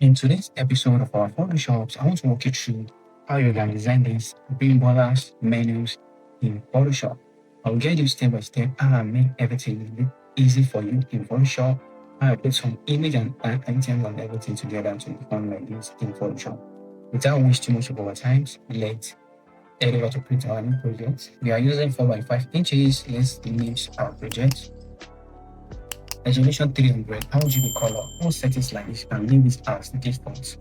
In today's episode of our Photoshops, I want to walk you through how you can design these Bimb menus in Photoshop. I'll guide you step by step how I make everything look easy for you in Photoshop. How I put some image and items and everything together to become like this in Photoshop. Without wasting too much of our time, let's head over to create our new project. We are using 4 by 5 inches. Let's name our project. Resolution 300, RGB color, all settings like this, and leave it as default.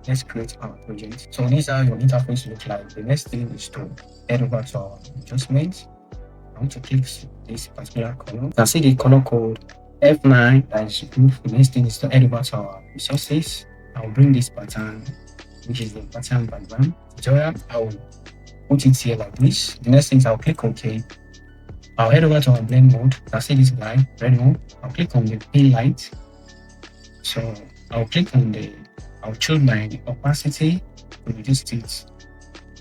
Let's create our project. So these are your interface look like. The next thing is to head over to our adjustments. I want to click this particular color. You can see the color code F9 that is approved. The next thing is to head over to our resources. I'll bring this pattern, which is the pattern background tutorial. I will put it here like this. The next thing is I'll click OK. I'll head over to our blend mode. You can see this guy, red mode. I'll click on the pin light. So I'll choose my opacity to reduce it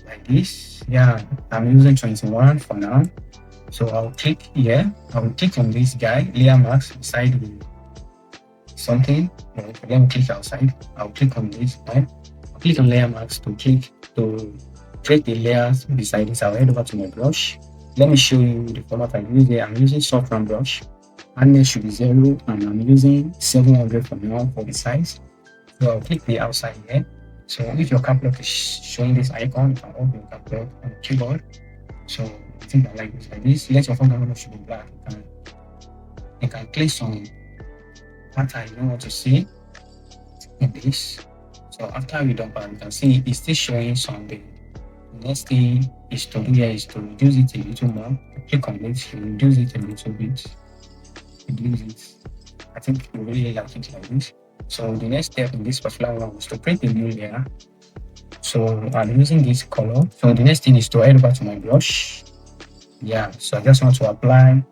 like this. Yeah, I'm using 21 for now. So I'll click here. I'll click on this guy, layer mask beside the something. Let me click outside. I'll click on this guy. I'll click on layer mask to create the layers beside this. I'll head over to my brush. Let me show you the format I use here. I'm using soft round brush. Hardness should be 0, and I'm using 700 for now for the size. So I'll click the outside here. So if your cap lock is showing this icon, you can open your cap lock on the keyboard. So I think I like this like this. Let your foreground should be black. You can click some pattern you don't want to see in this. So after we done that, you can see it's still showing something. The next thing is to do here is to reduce it a little more. Click on it, reduce it a little bit. Reduce it. I think you really like it like this. So the next step in this particular one is to print a new layer. So I'm using this color. So the next thing is to head over to my brush. Yeah, so I just want to apply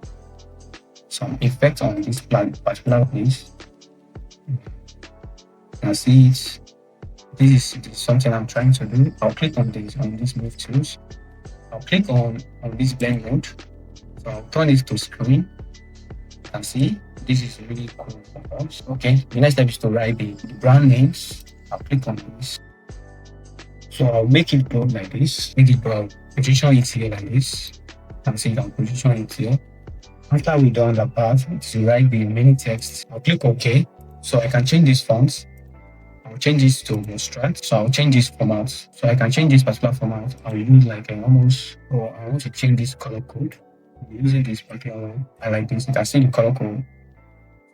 some effect on this particular place. You can see it. This is something I'm trying to do. I'll click on this move tools. I'll click on this blend mode. So I'll turn it to screen. You can see this is really cool for us. Okay, the next step is to write the brand names. I'll click on this. So I'll make it bold like this. Make it bold. Position it here like this. You can see I'll position it here. After we done that part, to write the mini text, I'll click OK. So I can change this font. I'll change this to abstract. So I'll change this format. So I can change this particular format. I'll use like I want to change this color code. Using this particular one. I like this. You can see the color code.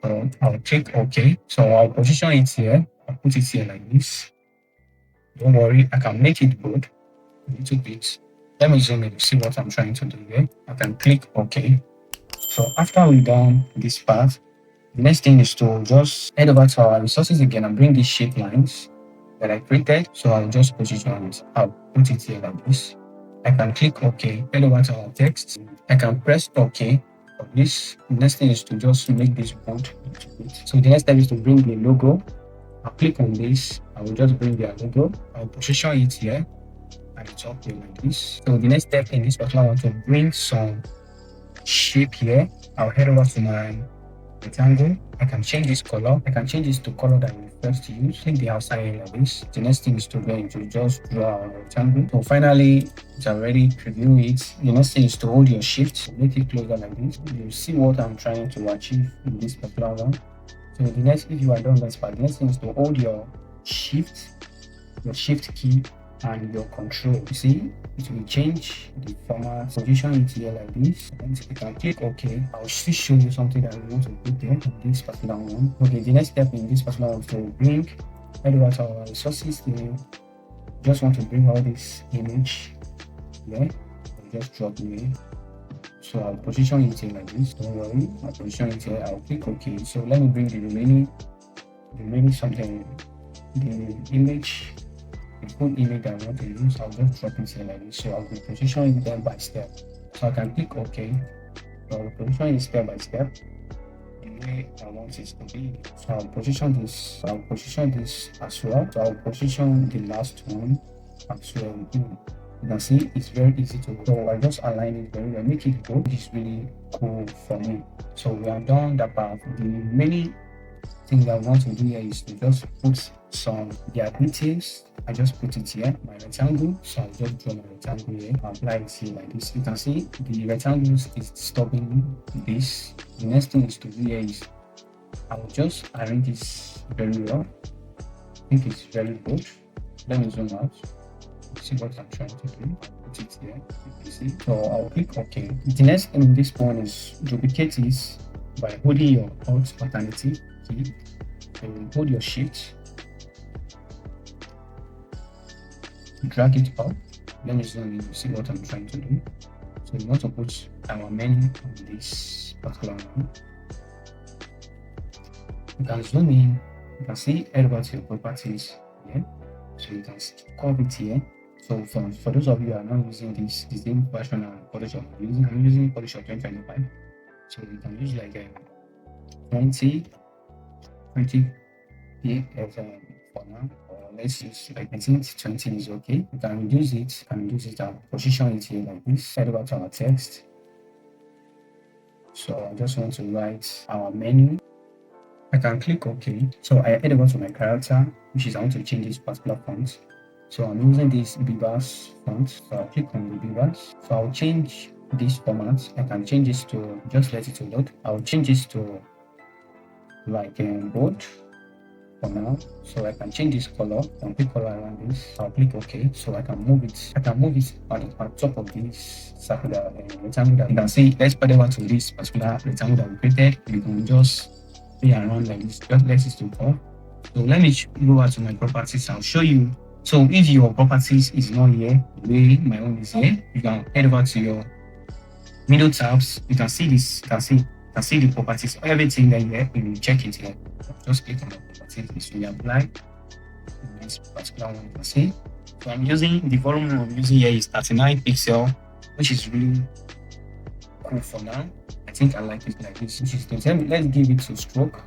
So I'll click OK. So I'll position it here. I'll put it here like this. Don't worry, I can make it bold a little bit. Let me zoom in to see what I'm trying to do here. I can click OK. So after we've done this part, the next thing is to just head over to our resources again and bring these shape lines that I created. So I'll just position it. I'll put it here like this. I can click OK. Head over to our text. I can press OK. For this, the next thing is to just make this bold a little bit. So the next step is to bring the logo. I'll click on this. I will just bring their logo. I'll position it here at the top here like this. So the next step in this particular one to bring some shape here. I'll head over to my rectangle. I can change this color. I can change this to color that we first use. Click the outside like this. The next thing is to go into just draw our rectangle. So finally, it's already preview it. The next thing is to hold your shift. Make it closer like this. You see what I'm trying to achieve in this particular one. So the next, if you are done this part, the next thing is to hold your shift key and your control. You see, it will change the format. Position it here like this. And you can click OK. I'll still show you something that we want to put there in this particular one. Okay, the next step in this particular one is to bring head over to our resources here. Just want to bring all this image here. I'll just drop it here. So I'll position it here like this. Don't worry, I'll position it here. I'll click OK. So let me bring the remaining something, the image, the full image that I want to use. I'll just drop it here like this. So I'll be positioning them by step. So I can click OK. So I'll position it step by step the way I want it to be. So I'll position this. I'll position this as well. So I'll position the last one as well. You can see it's very easy to do. So I just align it very well, make it go. It's really cool for me. So we are done that part. The many thing that I want to do here is to just put some their details. I just put it here, my rectangle. So I'll just draw my rectangle here, apply it here like this. You can see the rectangle is disturbing this. The next thing is to do here is I'll just arrange this very well. I think it's very good. Let me zoom out. See what I'm trying to do. Put it here. You see. So I'll click OK. The next thing in this one is duplicate this by holding your Alt alternative key. So you hold your Shift, drag it up. Let me zoom in to see what I'm trying to do. So we want to put our menu on this particular one. You can zoom in. You can see head over to your properties here. So you can curve it here. So for those of you who are not using the same version of Photoshop, I'm using Photoshop 2025. So you can use like 20 here as for now, or let's use like 20 is okay. You can reduce it, and position it here like this. Head over to our text. So I just want to write our menu. I can click OK. So I head over to my character, which is I want to change this particular font. So I'm using this Bimb's font. So I'll click on the Bimb's. So I'll change this format. I can change this to just let it load. I'll change this to like bold for now. So I can change this color and pick color around this. I'll click OK. So I can move it. I can move it on top of this circular rectangle that you can see. Let's put over to this particular rectangle that we created. You can just play around like this. Just let it to off. So let me go over to my properties. I'll show you. So if your properties is not here, the way my own is here, you can head over to your middle tabs. You can see this. You can see the properties. Everything that here, you will check it here. Just click on the properties. This will apply. This particular one you can see. So I'm using the volume I'm using here is 39 pixel, which is really cool for now. I think I like it like this. Which is let's give it to stroke.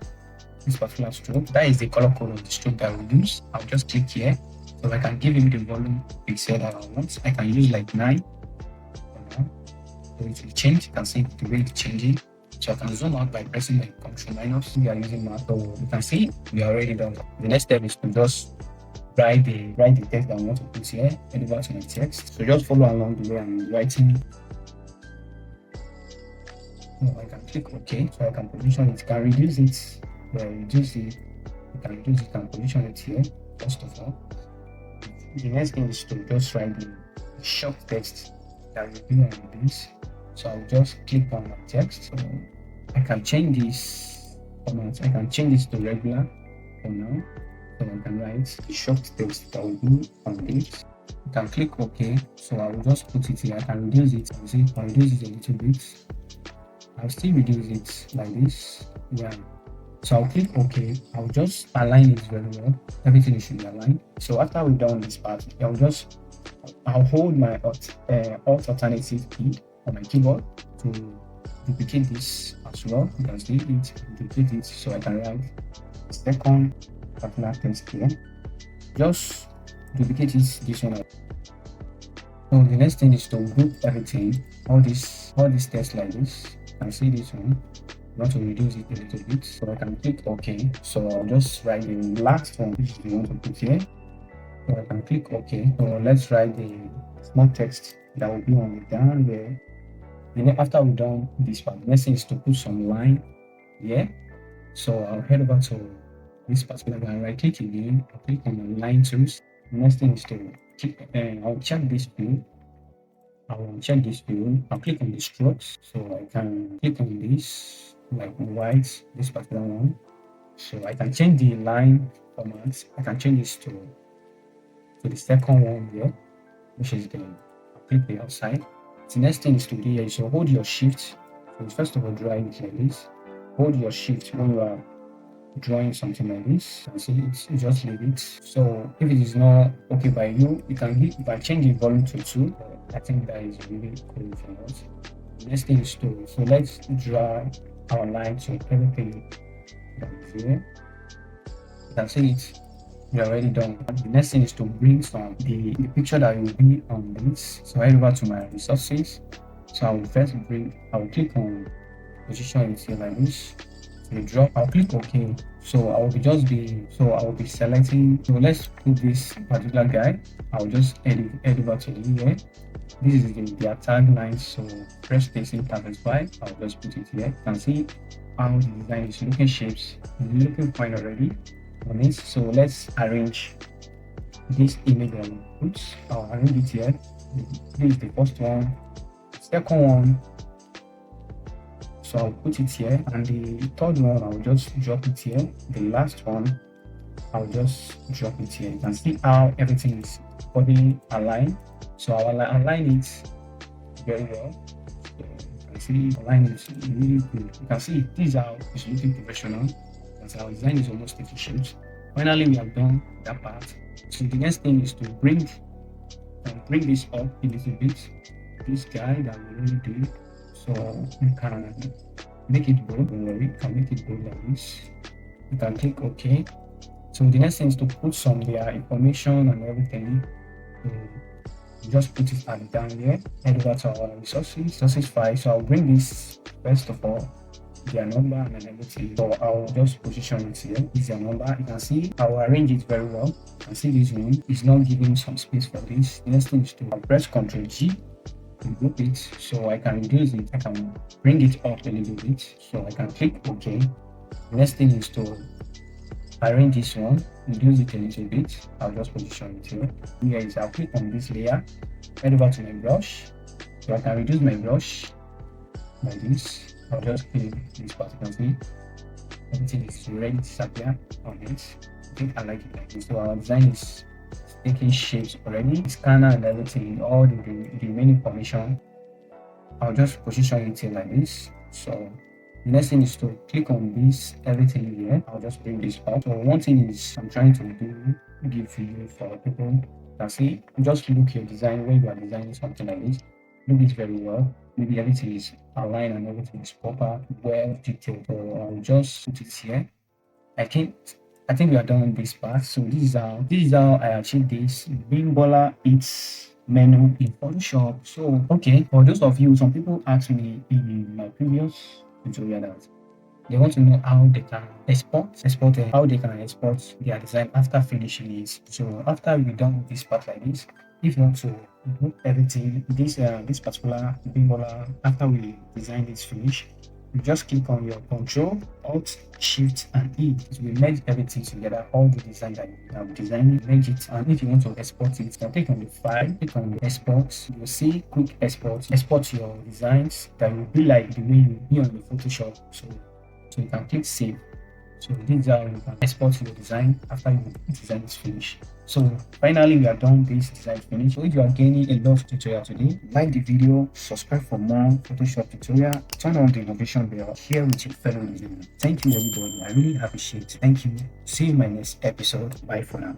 This particular stroke. That is the color code of the stroke that we use. I'll just click here. So I can give him the volume pixel that I want. I can use like 9 for now. So it will change. You can see the way it's changing. So I can zoom out by pressing the Ctrl minus. We are using Mac. So you can see we are already done. The next step is to just write the text that I want to put here. Head over to my text. So just follow along the way I'm writing. So I can click OK. So I can position it. You can reduce it. Reduce it. You can reduce it and position it here. First of all. The next thing is to just write the short text that will be on this. So I'll just click on my text. So I can change this format. I can change this to regular for now. So I can write the short text that will be on this. You can click OK. So I will just put it here. I can reduce it. You see, I'll reduce it a little bit. I'll still reduce it like this. Yeah. So I'll click OK. I'll just align it very well. Everything should be aligned. So after we've done this part, I'll hold my Alt alternative key on my keyboard to duplicate this as well. You can see it, duplicate it, so I can write second particular text here. Just duplicate it this one. So the next thing is to group everything. All this text like this. You can see this one. I want to reduce it a little bit, so I can click OK. So I'll just write the last one which we want to put here. So I can click OK. So let's write the small text that will be on the down there. And then after we've done this part, the next thing is to put some line here. So I'll head over to this particular line, right click again, I'll click on the line tools. The next thing is to click, I'll check this view. I will check this view. I'll click on the strokes. So I can click on this. Like white, this particular one. So I can change the line format. I can change this to the second one here, which is I'll click the outside. The next thing is to do here is to hold your shift. So first of all, draw it like this. Hold your shift when you are drawing something like this. And see it, you just leave it. So if it is not okay by you, you can change the volume to 2. I think that is really cool for us. The next thing is so let's draw our line to everything that is here. You can see it, we're already done. The next thing is to bring some the picture that will be on this. So I head over to my resources. So I will click on position it here like this. will drop. I'll click OK. So I will be selecting. So let's put this particular guy. I'll just head over to here. This is their tagline. So fresh spacing satisfied. I'll just put it here. You can see how the design is looking shapes. It's looking fine already on it. So let's arrange this image on roots. I'll arrange it here. This is the first one. Second one. So I'll put it here, and the third one I'll just drop it here. The last one I'll just drop it here. You can see how everything is body aligned. So I'll align it very well. So you can see align is really good. You can see this is how it's looking professional. That's our design is almost taking shapes. Finally, we have done that part. So the next thing is to bring this up a little bit. This guy that we really do. So you can make it bold. Don't worry, you can make it bold like this. You can click OK. So the next thing is to put some their information and everything. Just put it at down here. Head over to our resources file. So I'll bring this first of all, their number and everything. So I'll just position it here. This is their number. You can see I'll arrange it very well. You can see this one is not giving some space for this. The next thing is to press Ctrl G. Group it so I can reduce it. I can bring it up a little bit so I can click OK. The next thing is to arrange this one, reduce it a little bit. I'll just position it here. Here is I'll click on this layer, head over to my brush. So I can reduce my brush like this. I'll just click this part. You can see everything is ready to disappear on it. I think I like it like this. So our design is taking shapes already, scanner and everything, all the main information. I'll just position it here like this. So the next thing is to click on this everything here. I'll just bring this up. So one thing is I'm trying to give you for people that see, just look your design when you are designing something like this. Look it very well. Maybe everything is aligned and everything is proper, well detailed. So I'll just put it here. I think we are done with this part. So this is how I achieved this Bimb It's menu in Photoshop. So okay, for those of you, some people asked me in my previous tutorial that they want to know how they can how they can export their design after finishing it. So after we're done with this part like this, if you want to group everything, this particular Bimb, after we design this finish, you just click on your Control, Alt, Shift, and E. So we merge everything together, all the design that you have designed, merge it. And if you want to export it, you can click on the file, click on the export. You'll see quick export. Export your designs that will be like the way you be on the Photoshop. So you can click save. So this is how you can export your design after your design is finished. So finally, we are done this design finish. So if you are gaining a lot of tutorial today, like the video, subscribe for more Photoshop tutorial, turn on the notification bell, share with your fellow designers. Thank you everybody. I really appreciate it. Thank you. See you in my next episode. Bye for now.